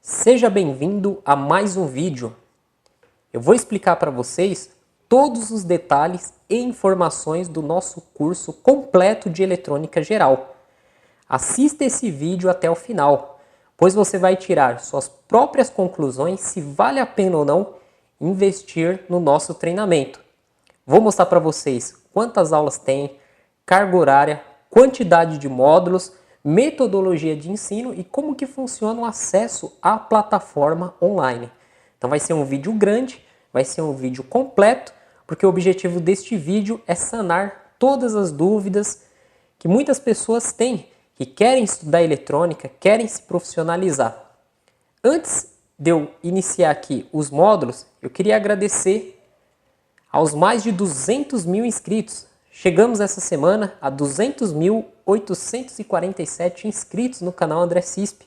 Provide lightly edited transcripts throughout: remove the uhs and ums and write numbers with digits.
Seja bem-vindo a mais um vídeo. Eu vou explicar para vocês todos os detalhes e informações do nosso curso completo de eletrônica geral. Assista esse vídeo até o final, pois você vai tirar suas próprias conclusões se vale a pena ou não investir no nosso treinamento. Vou mostrar para vocês quantas aulas tem, carga horária, quantidade de módulos, metodologia de ensino e como que funciona o acesso à plataforma online. Então vai ser um vídeo grande, vai ser um vídeo completo, porque o objetivo deste vídeo é sanar todas as dúvidas que muitas pessoas têm, que querem estudar eletrônica, querem se profissionalizar. Antes de eu iniciar aqui os módulos, eu queria agradecer aos mais de 200 mil inscritos. Chegamos essa semana a 200.847 inscritos no canal André Cisp.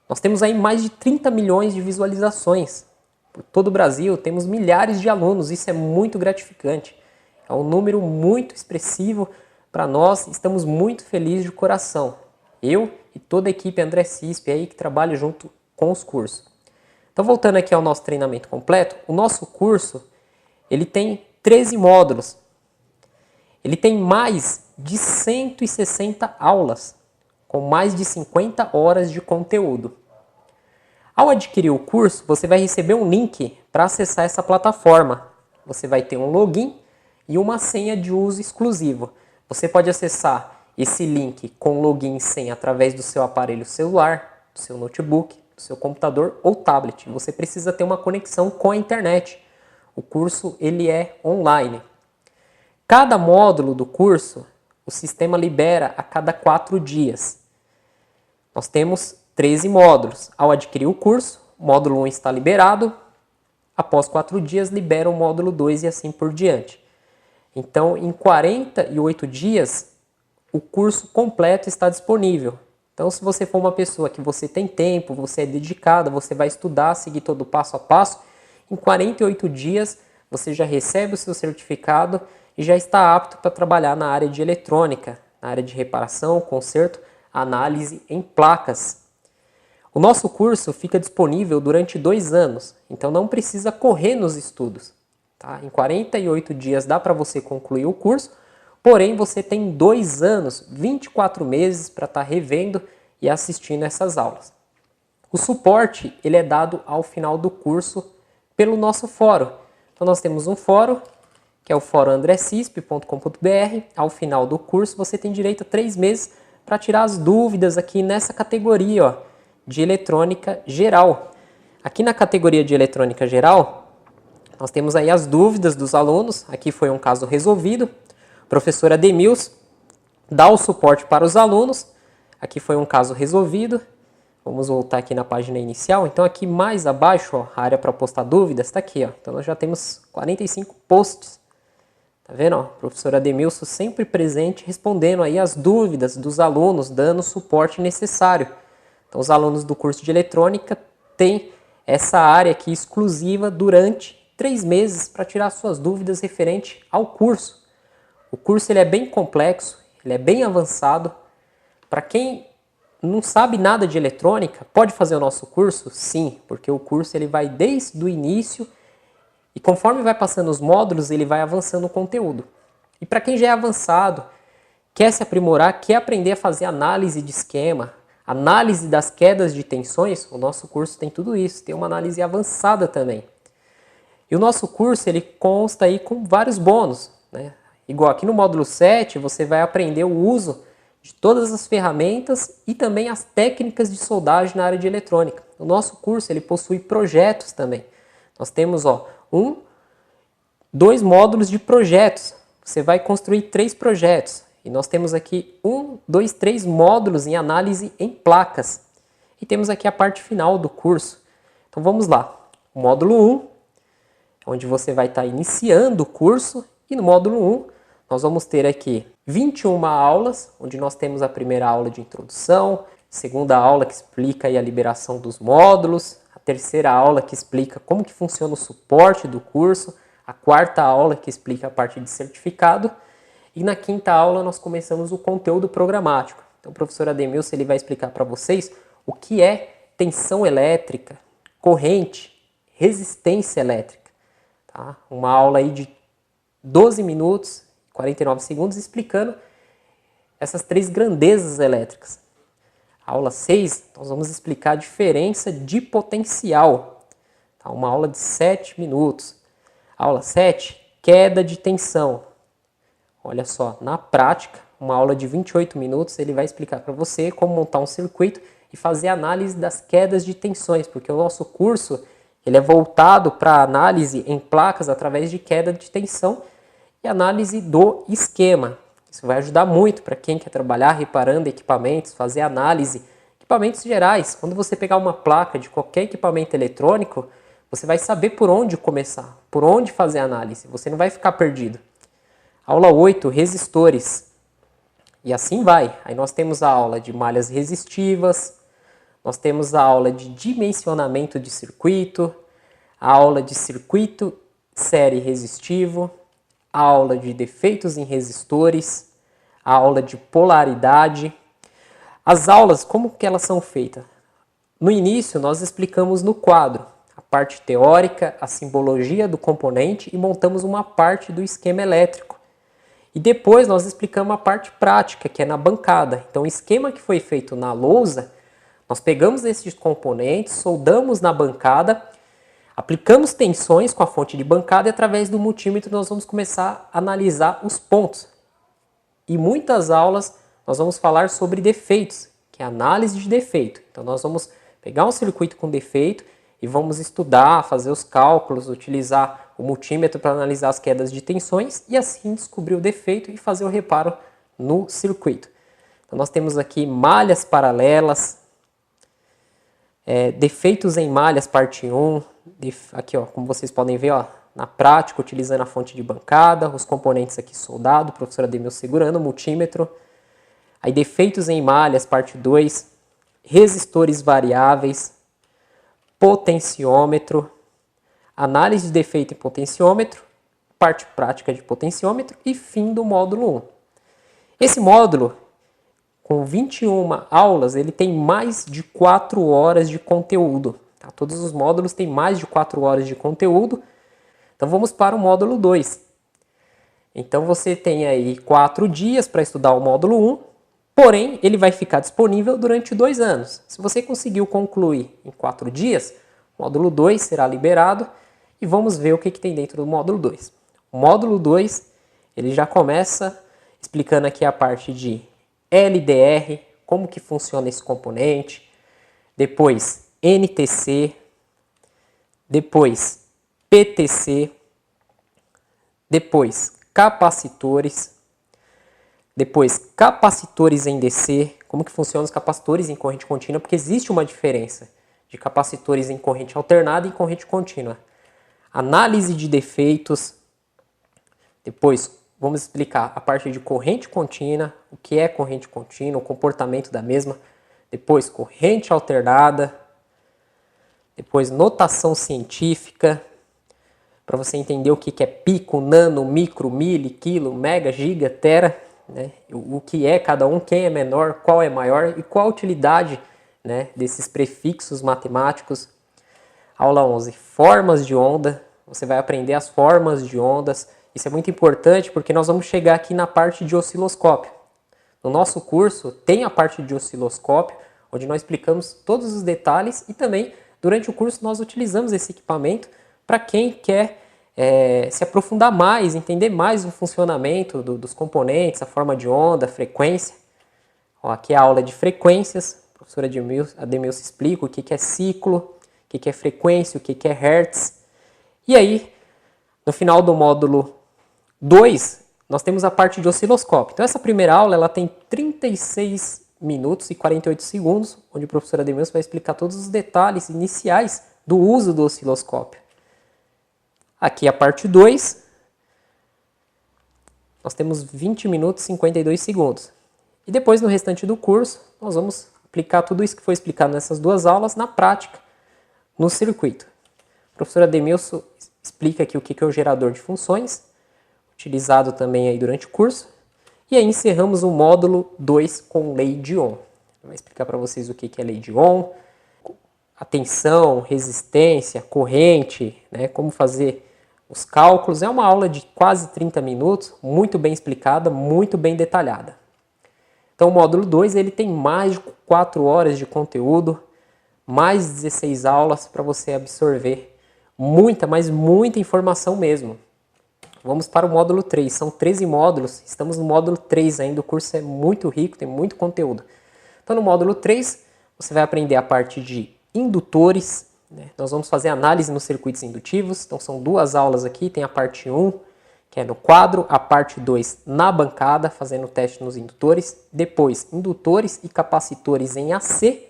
Nós temos aí mais de 30 milhões de visualizações. Por todo o Brasil, temos milhares de alunos, isso é muito gratificante. É um número muito expressivo para nós, estamos muito felizes de coração. Eu e toda a equipe André Cisp aí que trabalha junto com os cursos. Então, voltando aqui ao nosso treinamento completo, o nosso curso ele tem 13 módulos. Ele tem mais de 160 aulas, com mais de 50 horas de conteúdo. Ao adquirir o curso, você vai receber um link para acessar essa plataforma. Você vai ter um login e uma senha de uso exclusivo. Você pode acessar esse link com login e senha através do seu aparelho celular, do seu notebook, do seu computador ou tablet. Você precisa ter uma conexão com a internet. O curso ele é online. Cada módulo do curso, o sistema libera a cada 4 dias. Nós temos 13 módulos. Ao adquirir o curso, o módulo 1 está liberado. Após 4 dias, libera o módulo 2 e assim por diante. Então, em 48 dias, o curso completo está disponível. Então, se você for uma pessoa que você tem tempo, você é dedicada, você vai estudar, seguir todo o passo a passo, em 48 dias, você já recebe o seu certificado e já está apto para trabalhar na área de eletrônica, na área de reparação, conserto, análise em placas. O nosso curso fica disponível durante 2 anos, então não precisa correr nos estudos. Tá? Em 48 dias dá para você concluir o curso, porém você tem 2 anos, 24 meses para estar revendo e assistindo essas aulas. O suporte ele é dado ao final do curso pelo nosso fórum. Então nós temos um fórum, que é o fórum andrecisp.com.br. Ao final do curso você tem direito a 3 meses para tirar as dúvidas aqui nessa categoria ó, de eletrônica geral. Aqui na categoria de eletrônica geral, nós temos aí as dúvidas dos alunos. Aqui foi um caso resolvido. O professor Ademils dá o suporte para os alunos. Aqui foi um caso resolvido. Vamos voltar aqui na página inicial. Então aqui mais abaixo, ó, a área para postar dúvidas está aqui. Ó. Então nós já temos 45 posts. Tá vendo? Ó? O professor Ademilson sempre presente, respondendo aí as dúvidas dos alunos, dando o suporte necessário. Então os alunos do curso de eletrônica têm essa área aqui exclusiva durante 3 meses para tirar suas dúvidas referente ao curso. O curso ele é bem complexo, ele é bem avançado. Para quem não sabe nada de eletrônica, pode fazer o nosso curso? Sim, porque o curso ele vai desde o início e conforme vai passando os módulos, ele vai avançando o conteúdo. E para quem já é avançado, quer se aprimorar, quer aprender a fazer análise de esquema, análise das quedas de tensões, o nosso curso tem tudo isso, tem uma análise avançada também. E o nosso curso ele consta aí com vários bônus, né? Igual aqui no módulo 7, você vai aprender o uso de todas as ferramentas e também as técnicas de soldagem na área de eletrônica. O nosso curso ele possui projetos também. Nós temos 2 módulos de projetos. Você vai construir 3 projetos. E nós temos aqui 3 módulos em análise em placas. E temos aqui a parte final do curso. Então vamos lá. O módulo 1, onde você vai estar iniciando o curso. E no módulo 1, nós vamos ter aqui 21 aulas, onde nós temos a primeira aula de introdução, segunda aula que explica aí a liberação dos módulos, a terceira aula que explica como que funciona o suporte do curso, a quarta aula que explica a parte de certificado e na quinta aula nós começamos o conteúdo programático. Então o professor Ademilson ele vai explicar para vocês o que é tensão elétrica, corrente, resistência elétrica. Tá? Uma aula aí de 12 minutos, 49 segundos, explicando essas três grandezas elétricas. Aula 6, nós vamos explicar a diferença de potencial. Tá? Uma aula de 7 minutos. Aula 7, queda de tensão. Olha só, na prática, uma aula de 28 minutos, ele vai explicar para você como montar um circuito e fazer análise das quedas de tensões, porque o nosso curso ele é voltado para análise em placas através de queda de tensão e análise do esquema. Isso vai ajudar muito para quem quer trabalhar reparando equipamentos, fazer análise, equipamentos gerais. Quando você pegar uma placa de qualquer equipamento eletrônico, você vai saber por onde começar, por onde fazer a análise. Você não vai ficar perdido. Aula 8, resistores. E assim vai. Aí nós temos a aula de malhas resistivas, nós temos a aula de dimensionamento de circuito, a aula de circuito série resistivo, a aula de defeitos em resistores, a aula de polaridade. As aulas, como que elas são feitas? No início, nós explicamos no quadro a parte teórica, a simbologia do componente e montamos uma parte do esquema elétrico. E depois nós explicamos a parte prática, que é na bancada. Então, o esquema que foi feito na lousa, nós pegamos esses componentes, soldamos na bancada, aplicamos tensões com a fonte de bancada e através do multímetro nós vamos começar a analisar os pontos. E muitas aulas nós vamos falar sobre defeitos, que é análise de defeito. Então nós vamos pegar um circuito com defeito e vamos estudar, fazer os cálculos, utilizar o multímetro para analisar as quedas de tensões e assim descobrir o defeito e fazer o reparo no circuito. Então nós temos aqui malhas paralelas, defeitos em malhas parte 1, aqui ó, como vocês podem ver, ó, na prática, utilizando a fonte de bancada, os componentes aqui soldados, o professor Ademir segurando o multímetro. Aí defeitos em malhas, parte 2, resistores variáveis, potenciômetro, análise de defeito em potenciômetro, parte prática de potenciômetro e fim do módulo 1. Esse módulo, com 21 aulas, ele tem mais de 4 horas de conteúdo. Tá? Todos os módulos têm mais de 4 horas de conteúdo. Então vamos para o módulo 2. Então você tem aí 4 dias para estudar o módulo 1, porém ele vai ficar disponível durante 2 anos. Se você conseguiu concluir em 4 dias, o módulo 2 será liberado e vamos ver o que tem dentro do módulo 2. O módulo 2 ele já começa explicando aqui a parte de LDR, como que funciona esse componente, depois NTC, depois PTC, depois capacitores, depois capacitores em DC, como que funcionam os capacitores em corrente contínua, porque existe uma diferença de capacitores em corrente alternada e em corrente contínua. Análise de defeitos, depois vamos explicar a parte de corrente contínua, o que é corrente contínua, o comportamento da mesma, depois corrente alternada, depois notação científica, para você entender o que é pico, nano, micro, mili, quilo, mega, giga, tera, né? O que é cada um, quem é menor, qual é maior e qual a utilidade, né, desses prefixos matemáticos. Aula 11, formas de onda, você vai aprender as formas de ondas. Isso é muito importante porque nós vamos chegar aqui na parte de osciloscópio. No nosso curso tem a parte de osciloscópio, onde nós explicamos todos os detalhes e também durante o curso nós utilizamos esse equipamento para quem quer se aprofundar mais, entender mais o funcionamento dos componentes, a forma de onda, a frequência. Ó, aqui é a aula de frequências, a professora Ademilson explica o que é ciclo, o que é frequência, o que é hertz. E aí, no final do módulo 2, nós temos a parte de osciloscópio. Então essa primeira aula ela tem 36 minutos e 48 segundos, onde o professor Ademilson vai explicar todos os detalhes iniciais do uso do osciloscópio. Aqui a parte 2, nós temos 20 minutos e 52 segundos. E depois no restante do curso, nós vamos aplicar tudo isso que foi explicado nessas 2 aulas na prática, no circuito. O professor Ademilson explica aqui o que é o gerador de funções, utilizado também aí durante o curso. E aí encerramos o módulo 2 com lei de Ohm. Vai explicar para vocês o que é lei de Ohm, a tensão, resistência, corrente, né, como fazer os cálculos. É uma aula de quase 30 minutos, muito bem explicada, muito bem detalhada. Então o módulo 2 ele tem mais de 4 horas de conteúdo, mais 16 aulas para você absorver muita, mas muita informação mesmo. Vamos para o módulo 3, são 13 módulos, estamos no módulo 3 ainda, o curso é muito rico, tem muito conteúdo. Então no módulo 3 você vai aprender a parte de indutores, né? Nós vamos fazer análise nos circuitos indutivos, então são 2 aulas aqui, tem a parte 1, que é no quadro, a parte 2 na bancada, fazendo o teste nos indutores, depois indutores e capacitores em AC,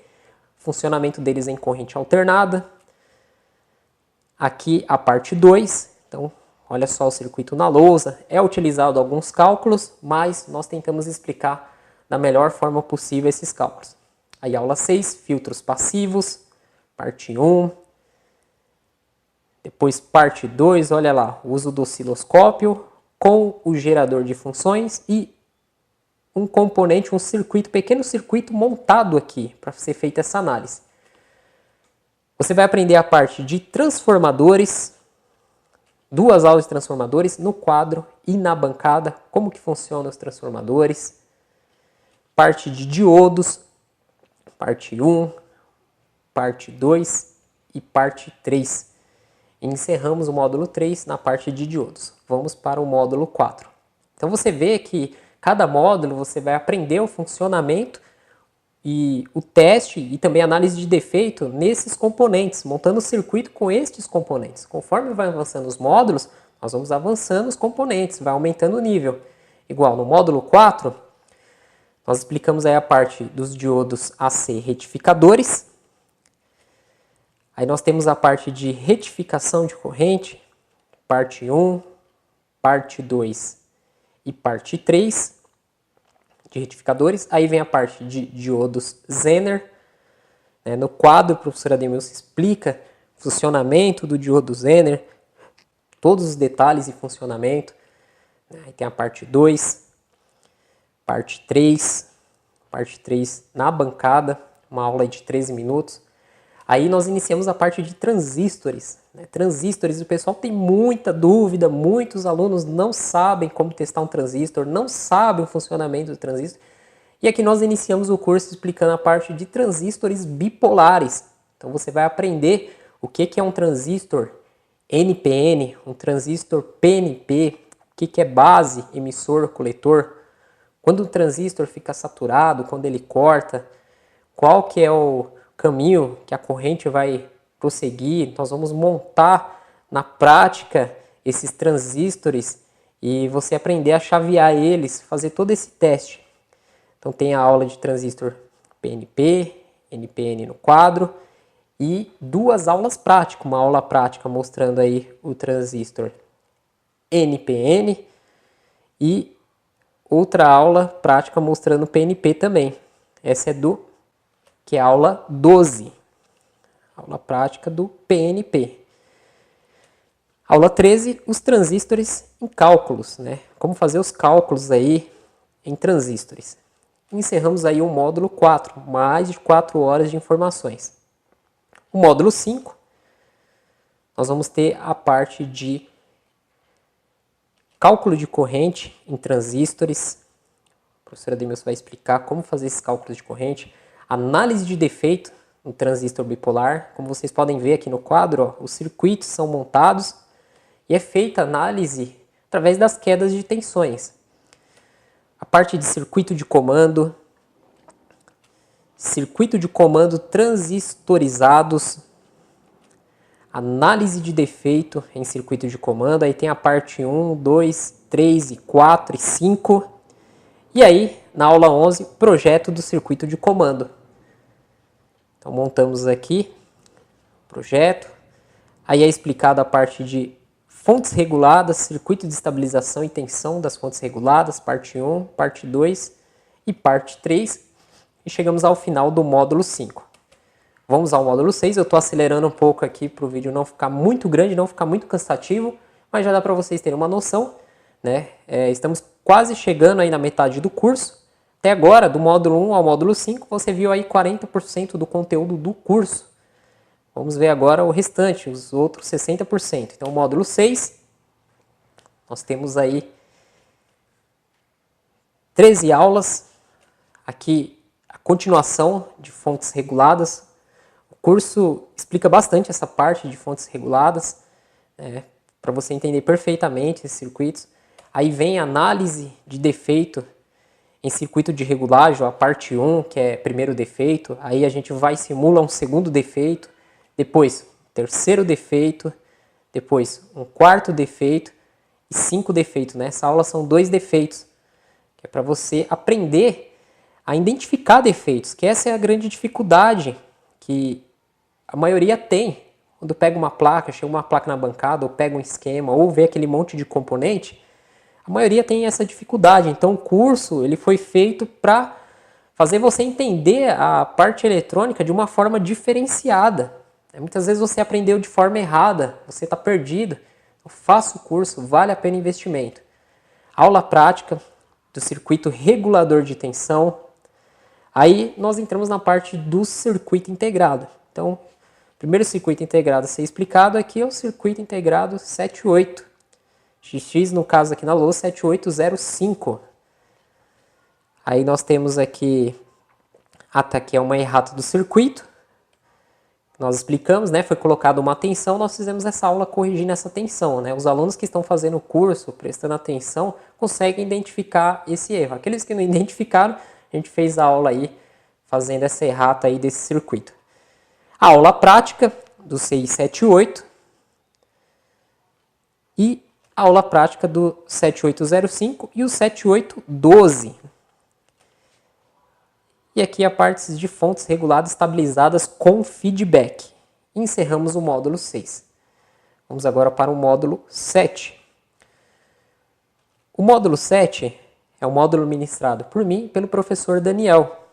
funcionamento deles em corrente alternada, aqui a parte 2, então olha só o circuito na lousa, é utilizado alguns cálculos, mas nós tentamos explicar da melhor forma possível esses cálculos. Aí aula 6, filtros passivos, parte 1, depois parte 2, olha lá, o uso do osciloscópio com o gerador de funções e um componente, um circuito, pequeno circuito montado aqui para ser feita essa análise. Você vai aprender a parte de transformadores, 2 aulas de transformadores no quadro e na bancada, como que funcionam os transformadores, parte de diodos, parte 1, parte 2 e parte 3. E encerramos o módulo 3 na parte de diodos. Vamos para o módulo 4. Então você vê que cada módulo você vai aprender o funcionamento e o teste e também a análise de defeito nesses componentes, montando o circuito com estes componentes. Conforme vai avançando os módulos, nós vamos avançando os componentes, vai aumentando o nível. Igual no módulo 4, nós explicamos aí a parte dos diodos AC retificadores. Aí nós temos a parte de retificação de corrente, parte 1, parte 2 e parte 3 de retificadores. Aí vem a parte de diodos Zener. No quadro, o professor Ademilson explica o funcionamento do diodo Zener, todos os detalhes e funcionamento. Aí tem a parte 2, parte 3 na bancada, uma aula de 13 minutos. Aí nós iniciamos a parte de transistores. Transistores, o pessoal tem muita dúvida, muitos alunos não sabem como testar um transistor, não sabem o funcionamento do transistor. E aqui nós iniciamos o curso explicando a parte de transistores bipolares. Então você vai aprender o que é um transistor NPN, um transistor PNP, o que é base, emissor, coletor, quando o transistor fica saturado, quando ele corta, qual que é o caminho que a corrente vai prosseguir. Nós vamos montar na prática esses transistores e você aprender a chavear eles, fazer todo esse teste. Então tem a aula de transistor PNP, NPN no quadro e 2 aulas práticas, uma aula prática mostrando aí o transistor NPN e outra aula prática mostrando o PNP também. Essa é que é a aula 12. Aula prática do PNP. Aula 13, os transistores em cálculos, né? Como fazer os cálculos aí em transistores. Encerramos aí o módulo 4, mais de 4 horas de informações. O módulo 5, nós vamos ter a parte de cálculo de corrente em transistores. A professora Ademilson vai explicar como fazer esses cálculos de corrente. Análise de defeito no transistor bipolar. Como vocês podem ver aqui no quadro, ó, os circuitos são montados e é feita a análise através das quedas de tensões. A parte de circuito de comando transistorizados, análise de defeito em circuito de comando. Aí tem a parte 1, 2, 3 e 4 e 5. E aí, na aula 11, projeto do circuito de comando. Então, montamos aqui o projeto. Aí é explicada a parte de fontes reguladas, circuito de estabilização e tensão das fontes reguladas, parte 1, parte 2 e parte 3. E chegamos ao final do módulo 5. Vamos ao módulo 6. Eu estou acelerando um pouco aqui para o vídeo não ficar muito grande, não ficar muito cansativo, mas já dá para vocês terem uma noção, né? Estamos quase chegando aí na metade do curso. Até agora, do módulo 1 ao módulo 5, você viu aí 40% do conteúdo do curso. Vamos ver agora o restante, os outros 60%. Então, o módulo 6, nós temos aí 13 aulas. Aqui, a continuação de fontes reguladas. O curso explica bastante essa parte de fontes reguladas, para você entender perfeitamente esses circuitos. Aí vem a análise de defeito em circuito de regulagem, a parte 1, que é primeiro defeito. Aí a gente vai e simula um segundo defeito, depois terceiro defeito, depois um quarto defeito e 5 defeitos. Nessa aula são 2 defeitos, que é para você aprender a identificar defeitos, que essa é a grande dificuldade que a maioria tem. Quando pega uma placa, chega uma placa na bancada, ou pega um esquema, ou vê aquele monte de componente, a maioria tem essa dificuldade. Então o curso ele foi feito para fazer você entender a parte eletrônica de uma forma diferenciada. Muitas vezes você aprendeu de forma errada, você está perdido. Então, faça o curso, vale a pena o investimento. Aula prática do circuito regulador de tensão. Aí nós entramos na parte do circuito integrado. Então, o primeiro circuito integrado a ser explicado aqui é o circuito integrado 78. XX, no caso aqui na lousa, 7805. Aí nós temos aqui, aqui é uma errata do circuito. Nós explicamos, foi colocada uma tensão, nós fizemos essa aula corrigindo essa tensão. Os alunos que estão fazendo o curso, prestando atenção, conseguem identificar esse erro. Aqueles que não identificaram, a gente fez a aula aí, fazendo essa errata aí desse circuito. A aula prática do 678 e a aula prática do 7805 e o 7812. E aqui a parte de fontes reguladas estabilizadas com feedback. Encerramos o módulo 6. Vamos agora para o módulo 7. O módulo 7 é um módulo ministrado por mim e pelo professor Daniel.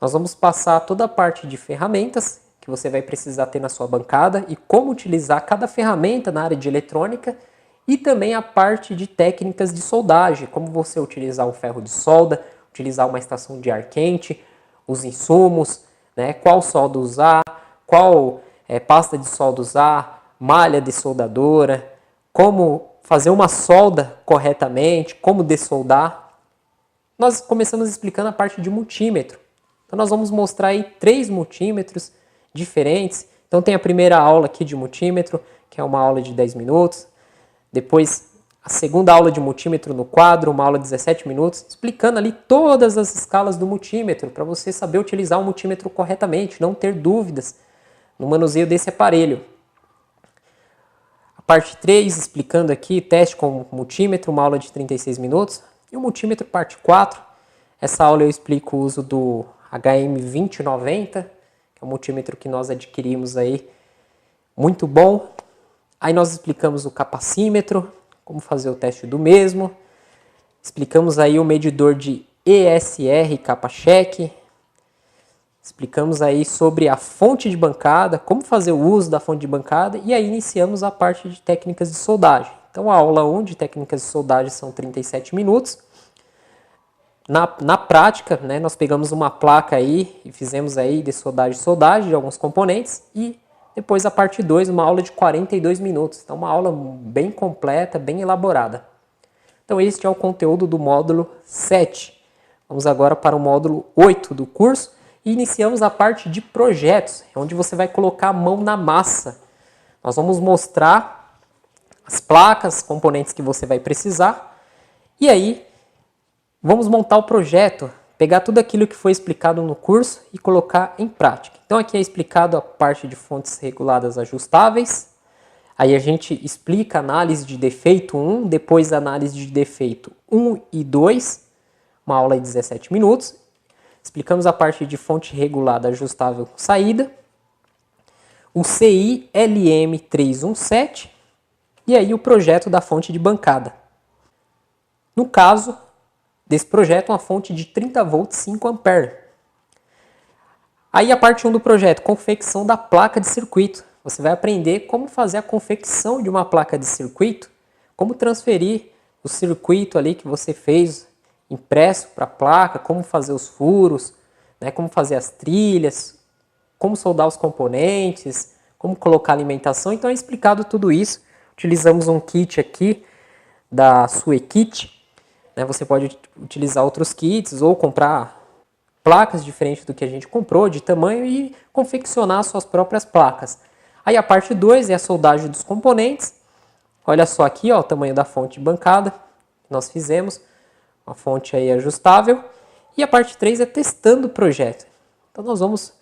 Nós vamos passar toda a parte de ferramentas que você vai precisar ter na sua bancada e como utilizar cada ferramenta na área de eletrônica e também a parte de técnicas de soldagem, como você utilizar um ferro de solda, utilizar uma estação de ar quente, os insumos, qual solda usar, qual pasta de solda usar, malha de soldadora, como fazer uma solda corretamente, como dessoldar. Nós começamos explicando a parte de multímetro. Então nós vamos mostrar aí 3 multímetros diferentes. Então tem a primeira aula aqui de multímetro, que é uma aula de 10 minutos. Depois a segunda aula de multímetro no quadro, uma aula de 17 minutos, explicando ali todas as escalas do multímetro, para você saber utilizar o multímetro corretamente, não ter dúvidas no manuseio desse aparelho. A parte 3, explicando aqui, teste com multímetro, uma aula de 36 minutos. E o multímetro parte 4, essa aula eu explico o uso do HM2090, que é um multímetro que nós adquirimos aí, muito bom. Aí nós explicamos o capacímetro, como fazer o teste do mesmo. Explicamos aí o medidor de ESR capa-cheque. Explicamos aí sobre a fonte de bancada, como fazer o uso da fonte de bancada. E aí iniciamos a parte de técnicas de soldagem. Então a aula 1 de técnicas de soldagem são 37 minutos. Na prática, nós pegamos uma placa aí e fizemos aí de soldagem de alguns componentes e depois a parte 2, uma aula de 42 minutos. Então uma aula bem completa, bem elaborada. Então este é o conteúdo do módulo 7. Vamos agora para o módulo 8 do curso e iniciamos a parte de projetos, onde você vai colocar a mão na massa. Nós vamos mostrar as placas, componentes que você vai precisar e aí vamos montar o projeto, pegar tudo aquilo que foi explicado no curso e colocar em prática. Então aqui é explicado a parte de fontes reguladas ajustáveis. Aí a gente explica a análise de defeito 1, depois a análise de defeito 1 e 2, uma aula de 17 minutos. Explicamos a parte de fonte regulada ajustável com saída, o CI LM317 e aí o projeto da fonte de bancada. No caso desse projeto, uma fonte de 30 volts 5 ampere. Aí a parte 1 do projeto, confecção da placa de circuito. Você vai aprender como fazer a confecção de uma placa de circuito, como transferir o circuito ali que você fez impresso para a placa, como fazer os furos, como fazer as trilhas, como soldar os componentes, como colocar alimentação. Então é explicado tudo isso. Utilizamos um kit aqui da Suekit, né? Você pode utilizar outros kits ou comprar placas diferentes do que a gente comprou, de tamanho, e confeccionar suas próprias placas. Aí a parte 2 é a soldagem dos componentes. Olha só aqui, ó, o tamanho da fonte de bancada que nós fizemos, uma fonte aí ajustável. E a parte 3 é testando o projeto. Então nós vamos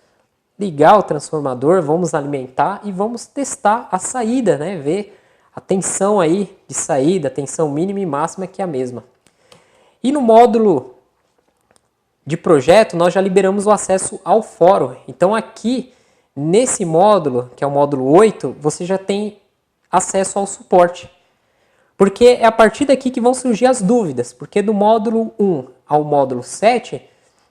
ligar o transformador, vamos alimentar e vamos testar a saída, né? Ver a tensão aí de saída, a tensão mínima e máxima, que é a mesma. E no módulo de projeto, nós já liberamos o acesso ao fórum. Então aqui, nesse módulo, que é o módulo 8, você já tem acesso ao suporte. Porque é a partir daqui que vão surgir as dúvidas. Porque do módulo 1 ao módulo 7,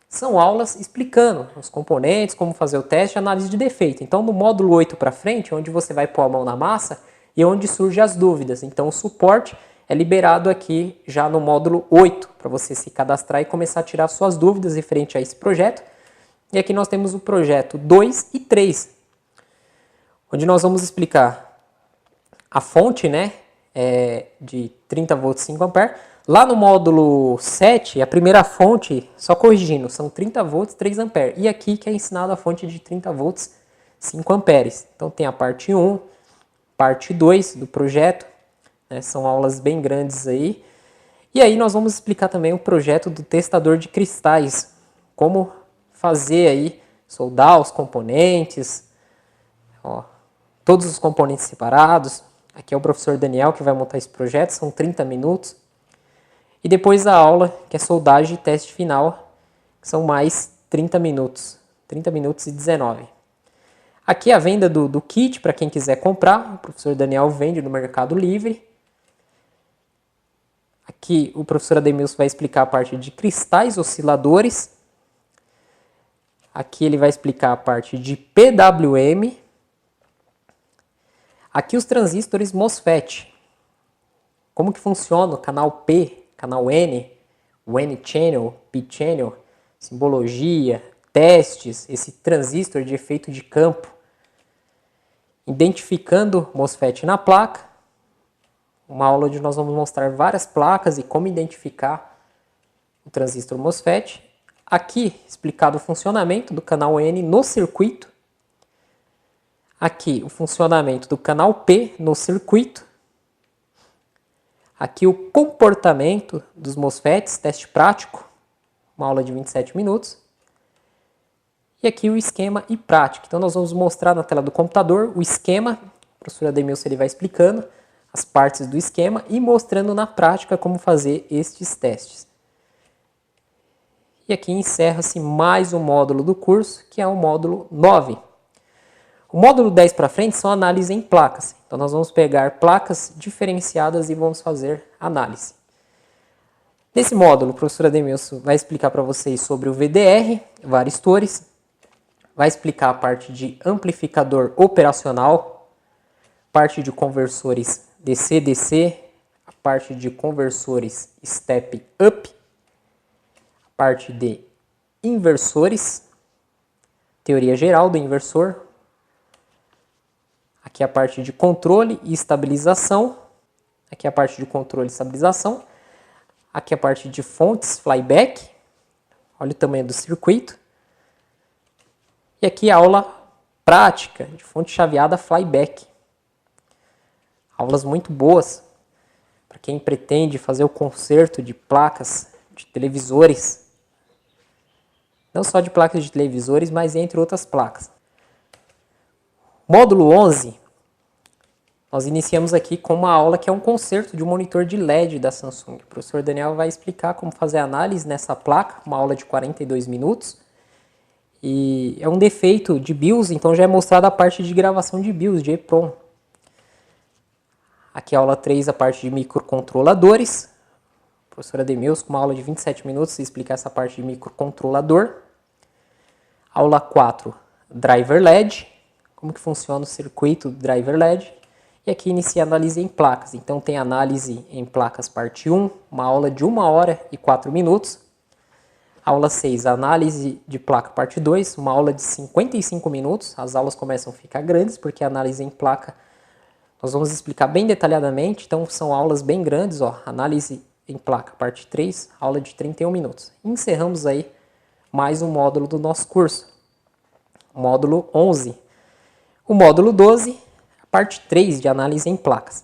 são aulas explicando os componentes, como fazer o teste e análise de defeito. Então, no módulo 8 para frente, onde você vai pôr a mão na massa e onde surgem as dúvidas. Então, o suporte é liberado aqui já no módulo 8, para você se cadastrar e começar a tirar suas dúvidas referente a esse projeto. E aqui nós temos o projeto 2 e 3, onde nós vamos explicar a fonte, né, de 30 volts 5 amperes. Lá no módulo 7, a primeira fonte, só corrigindo, são 30 volts 3 amperes. E aqui que é ensinado a fonte de 30 volts 5 amperes. Então tem a parte 1, parte 2 do projeto, né, são aulas bem grandes aí. E aí nós vamos explicar também o projeto do testador de cristais, como fazer aí, soldar os componentes, ó, todos os componentes separados. Aqui é o professor Daniel que vai montar esse projeto, são 30 minutos. E depois a aula, que é soldagem e teste final, que são mais 30 minutos. 30 minutos e 19. Aqui é a venda do kit, para quem quiser comprar. O professor Daniel vende no Mercado Livre. Aqui o professor Ademilson vai explicar a parte de cristais osciladores. Aqui ele vai explicar a parte de PWM. Aqui os transistores MOSFET. Como que funciona o canal P, canal N, o N-channel, P-channel, simbologia, testes, esse transistor de efeito de campo. Identificando MOSFET na placa. Uma aula onde nós vamos mostrar várias placas e como identificar o transistor MOSFET. Aqui explicado o funcionamento do canal N no circuito. Aqui o funcionamento do canal P no circuito. Aqui o comportamento dos MOSFETs, teste prático, uma aula de 27 minutos. E aqui o esquema e prática. Então nós vamos mostrar na tela do computador o esquema. O professor Ademilson ele vai explicando as partes do esquema e mostrando na prática como fazer estes testes. E aqui encerra-se mais um módulo do curso, que é o módulo 9. O módulo 10 para frente são análise em placas. Então nós vamos pegar placas diferenciadas e vamos fazer análise. Nesse módulo, o professor Ademilson vai explicar para vocês sobre o VDR, varistores, vai explicar a parte de amplificador operacional, parte de conversores DC-DC, a parte de conversores step-up, a parte de inversores, teoria geral do inversor, aqui a parte de controle e estabilização, aqui a parte de controle e estabilização, aqui a parte de fontes flyback, olha o tamanho do circuito, e aqui a aula prática de fonte chaveada flyback. Aulas muito boas para quem pretende fazer o conserto de placas de televisores, não só de placas de televisores, mas entre outras placas. Módulo 11, nós iniciamos aqui com uma aula que é um conserto de um monitor de LED da Samsung. O professor Daniel vai explicar como fazer análise nessa placa, uma aula de 42 minutos. E é um defeito de BIOS, então já é mostrada a parte de gravação de BIOS, de EEPROM. Aqui a aula 3, a parte de microcontroladores. O professor Ademilson, com uma aula de 27 minutos, explicar essa parte de microcontrolador. Aula 4, driver LED. Como que funciona o circuito do driver LED. E aqui inicia a análise em placas. Então tem análise em placas parte 1, uma aula de 1 hora e 4 minutos. Aula 6, análise de placa parte 2, uma aula de 55 minutos. As aulas começam a ficar grandes, porque a análise em placa nós vamos explicar bem detalhadamente, então são aulas bem grandes, ó, análise em placa parte 3, aula de 31 minutos. Encerramos aí mais um módulo do nosso curso, módulo 11. O módulo 12, a parte 3 de análise em placas.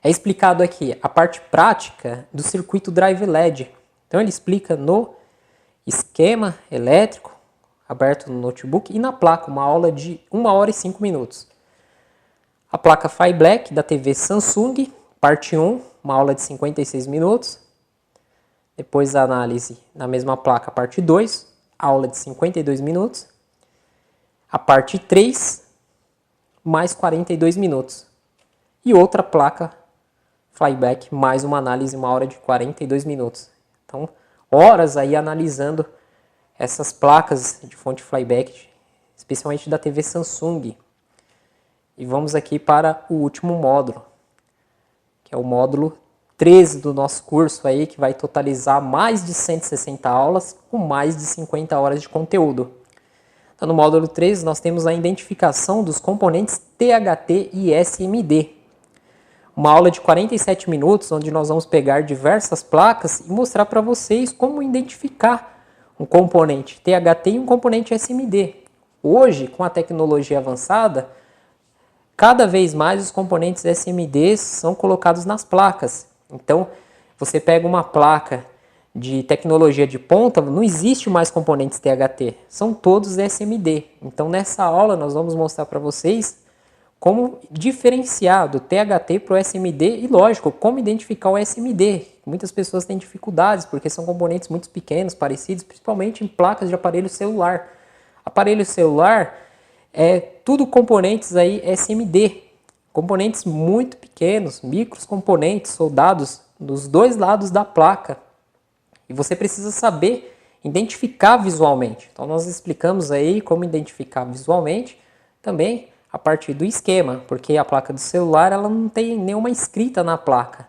É explicado aqui a parte prática do circuito drive LED. Então ele explica no esquema elétrico, aberto no notebook, e na placa, uma aula de 1 hora e 5 minutos. A placa Fly Black da TV Samsung, parte 1, uma aula de 56 minutos. Depois a análise na mesma placa, parte 2, aula de 52 minutos. A parte 3, mais 42 minutos. E outra placa Flyback, mais uma análise, 1 hora de 42 minutos. Então, horas aí analisando essas placas de fonte Flyback, especialmente da TV Samsung. E vamos aqui para o último módulo, que é o módulo 13 do nosso curso aí, que vai totalizar mais de 160 aulas com mais de 50 horas de conteúdo. Então, no módulo 13 nós temos a identificação dos componentes THT e SMD. Uma aula de 47 minutos, onde nós vamos pegar diversas placas e mostrar para vocês como identificar um componente THT e um componente SMD. Hoje, com a tecnologia avançada, cada vez mais os componentes SMD são colocados nas placas. Então, você pega uma placa de tecnologia de ponta, não existe mais componentes THT, são todos SMD. Então, nessa aula, nós vamos mostrar para vocês como diferenciar do THT para o SMD e, lógico, como identificar o SMD. Muitas pessoas têm dificuldades porque são componentes muito pequenos, parecidos, principalmente em placas de aparelho celular. Aparelho celular é tudo componentes aí SMD, componentes muito pequenos, micros componentes soldados dos dois lados da placa. E você precisa saber identificar visualmente. Então nós explicamos aí como identificar visualmente também a partir do esquema, porque a placa do celular ela não tem nenhuma escrita na placa.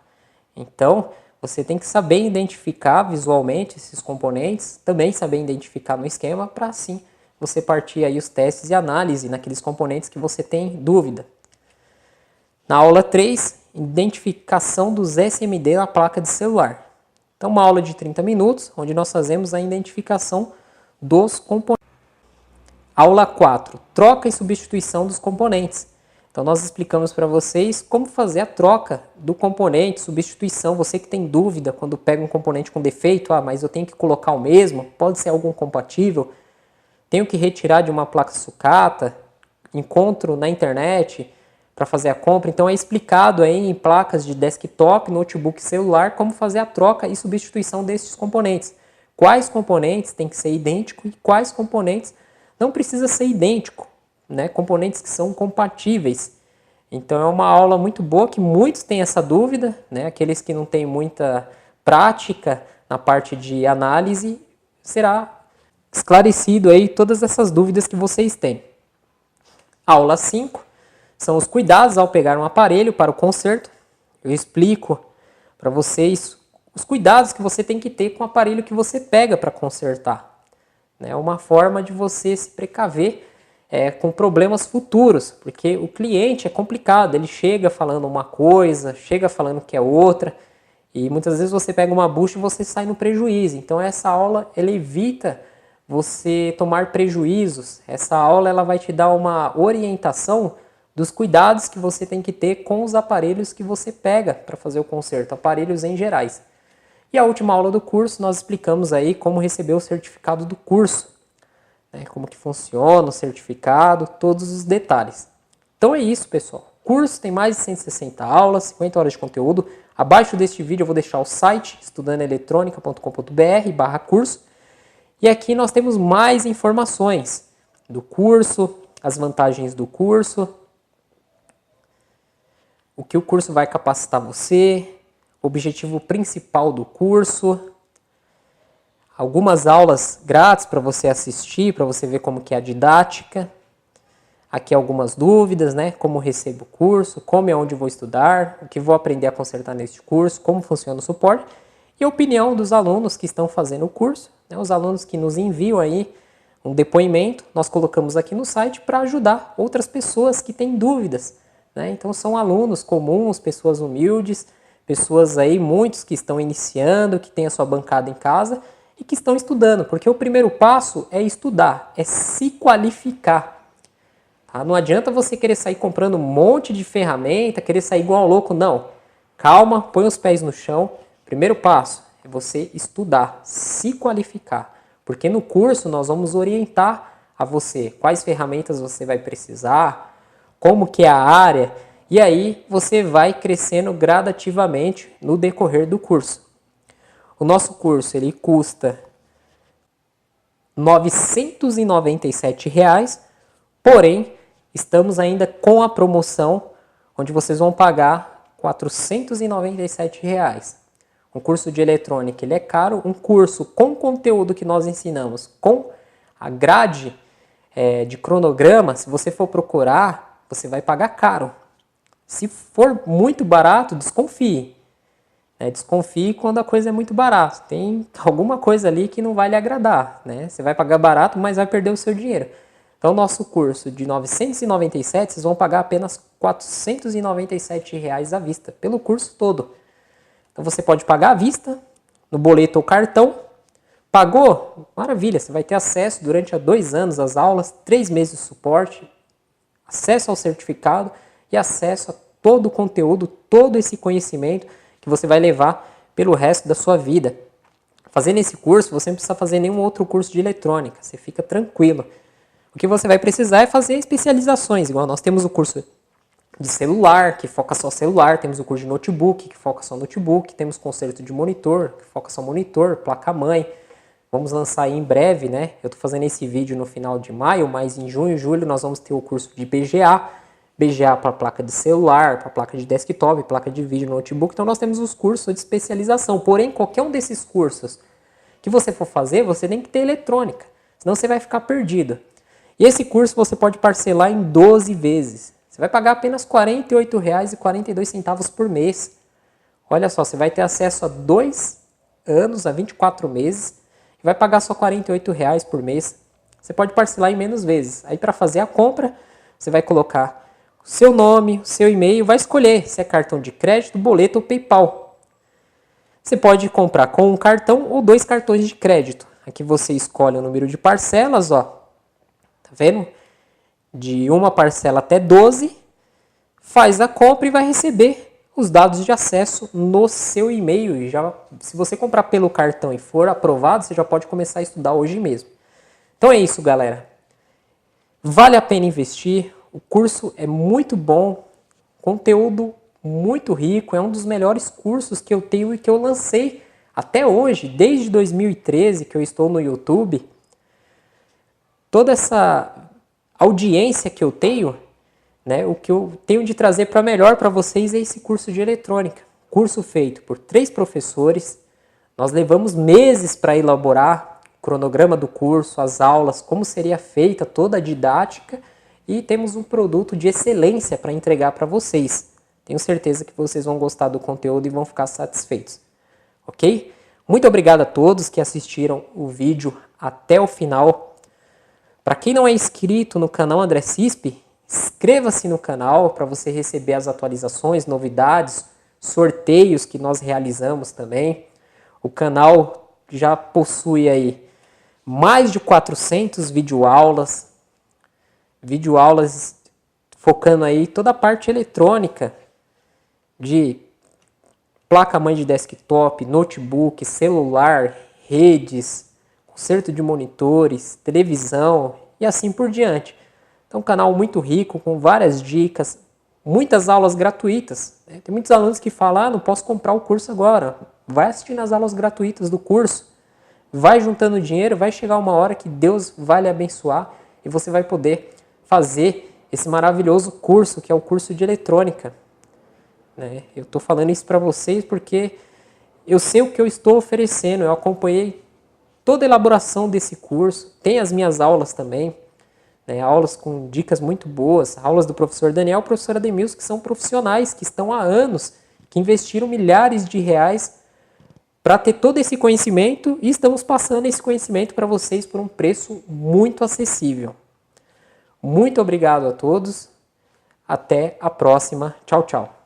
Então, você tem que saber identificar visualmente esses componentes, também saber identificar no esquema, para assim você partir aí os testes e análise naqueles componentes que você tem dúvida. Na aula 3, identificação dos SMD na placa de celular. Então, uma aula de 30 minutos, onde nós fazemos a identificação dos componentes. Aula 4, troca e substituição dos componentes. Então nós explicamos para vocês como fazer a troca do componente, substituição. Você que tem dúvida quando pega um componente com defeito, mas eu tenho que colocar o mesmo, pode ser algum compatível, tenho que retirar de uma placa sucata, encontro na internet para fazer a compra. Então é explicado aí em placas de desktop, notebook, celular, como fazer a troca e substituição desses componentes. Quais componentes tem que ser idênticos e quais componentes não precisa ser idêntico, né? Componentes que são compatíveis. Então é uma aula muito boa que muitos têm essa dúvida, né? Aqueles que não têm muita prática na parte de análise, será esclarecido aí todas essas dúvidas que vocês têm. Aula 5 são os cuidados ao pegar um aparelho para o conserto. Eu explico para vocês os cuidados que você tem que ter com o aparelho que você pega para consertar. É uma forma de você se precaver com problemas futuros, porque o cliente é complicado, ele chega falando uma coisa, chega falando que é outra, e muitas vezes você pega uma bucha e você sai no prejuízo. Então essa aula ela evita você tomar prejuízos. Essa aula ela vai te dar uma orientação dos cuidados que você tem que ter com os aparelhos que você pega para fazer o conserto, aparelhos em gerais. E a última aula do curso nós explicamos aí como receber o certificado do curso, né? Como que funciona o certificado, todos os detalhes. Então é isso, pessoal. O curso tem mais de 160 aulas, 50 horas de conteúdo. Abaixo deste vídeo eu vou deixar o site estudandoeletronica.com.br/curso. E aqui nós temos mais informações do curso, as vantagens do curso, o que o curso vai capacitar você, o objetivo principal do curso, algumas aulas grátis para você assistir, para você ver como que é a didática. Aqui algumas dúvidas, né? Como recebo o curso, como e onde vou estudar, o que vou aprender a consertar neste curso, como funciona o suporte. e a opinião dos alunos que estão fazendo o curso, né, os alunos que nos enviam aí um depoimento, nós colocamos aqui no site para ajudar outras pessoas que têm dúvidas, né? Então são alunos comuns, pessoas humildes, pessoas aí, muitos que estão iniciando, que têm a sua bancada em casa e que estão estudando, porque o primeiro passo é estudar, é se qualificar. Tá? Não adianta você querer sair comprando um monte de ferramenta, querer sair igual louco, não. Calma, põe os pés no chão. Primeiro passo é você estudar, se qualificar. Porque no curso nós vamos orientar a você quais ferramentas você vai precisar, como que é a área, e aí você vai crescendo gradativamente no decorrer do curso. O nosso curso ele custa R$ 997, porém estamos ainda com a promoção onde vocês vão pagar R$ 497. Um curso de eletrônica ele é caro, um curso com conteúdo que nós ensinamos, com a grade de cronograma, se você for procurar, você vai pagar caro. Se for muito barato, desconfie. Desconfie quando a coisa é muito barata. Tem alguma coisa ali que não vai lhe agradar. Né? Você vai pagar barato, mas vai perder o seu dinheiro. Então, nosso curso de R$ 997, vocês vão pagar apenas R$ 497 à vista, pelo curso todo. Então você pode pagar à vista, no boleto ou cartão. Pagou? Maravilha, você vai ter acesso durante 2 anos às aulas, 3 meses de suporte, acesso ao certificado e acesso a todo o conteúdo, todo esse conhecimento que você vai levar pelo resto da sua vida. Fazendo esse curso, você não precisa fazer nenhum outro curso de eletrônica, você fica tranquilo. O que você vai precisar é fazer especializações, igual nós temos o curso de celular, que foca só celular, temos o curso de notebook, que foca só notebook, temos conserto de monitor, que foca só monitor, placa-mãe. Vamos lançar aí em breve, né? Eu estou fazendo esse vídeo no final de maio, mas em junho e julho nós vamos ter o curso de BGA, BGA para placa de celular, para placa de desktop, placa de vídeo, notebook. Então nós temos os cursos de especialização, porém qualquer um desses cursos que você for fazer, você tem que ter eletrônica, senão você vai ficar perdido. E esse curso você pode parcelar em 12 vezes. Você vai pagar apenas R$ 48,42 por mês. Olha só, você vai ter acesso a 2 anos, a 24 meses, e vai pagar só R$ 48 por mês. Você pode parcelar em menos vezes. Aí para fazer a compra, você vai colocar o seu nome, o seu e-mail, vai escolher se é cartão de crédito, boleto ou PayPal. Você pode comprar com um cartão ou 2 cartões de crédito. Aqui você escolhe o número de parcelas, ó. Tá vendo? De uma parcela até 12, faz a compra e vai receber os dados de acesso no seu e-mail. E já, se você comprar pelo cartão e for aprovado, você já pode começar a estudar hoje mesmo. Então é isso, galera. Vale a pena investir. O curso é muito bom, conteúdo muito rico, é um dos melhores cursos que eu tenho e que eu lancei até hoje, desde 2013 que eu estou no YouTube. Toda essa audiência que eu tenho, né, o que eu tenho de trazer para melhor para vocês é esse curso de eletrônica. Curso feito por 3 professores. Nós levamos meses para elaborar o cronograma do curso, as aulas, como seria feita toda a didática, e temos um produto de excelência para entregar para vocês. Tenho certeza que vocês vão gostar do conteúdo e vão ficar satisfeitos. Ok? Muito obrigado a todos que assistiram o vídeo até o final. Para quem não é inscrito no canal André Cispe, inscreva-se no canal para você receber as atualizações, novidades, sorteios que nós realizamos também. O canal já possui aí mais de 400 videoaulas focando aí toda a parte eletrônica de placa-mãe de desktop, notebook, celular, redes, conserto de monitores, televisão e assim por diante. Então, um canal muito rico, com várias dicas, muitas aulas gratuitas. Tem muitos alunos que falam, não posso comprar o curso agora. Vai assistindo as aulas gratuitas do curso, vai juntando dinheiro, vai chegar uma hora que Deus vai lhe abençoar e você vai poder fazer esse maravilhoso curso, que é o curso de eletrônica. Eu estou falando isso para vocês porque eu sei o que eu estou oferecendo, eu acompanhei toda a elaboração desse curso, tem as minhas aulas também, aulas com dicas muito boas, aulas do professor Daniel e professora Ademilson, que são profissionais, que estão há anos, que investiram milhares de reais para ter todo esse conhecimento e estamos passando esse conhecimento para vocês por um preço muito acessível. Muito obrigado a todos. Até a próxima. Tchau, tchau.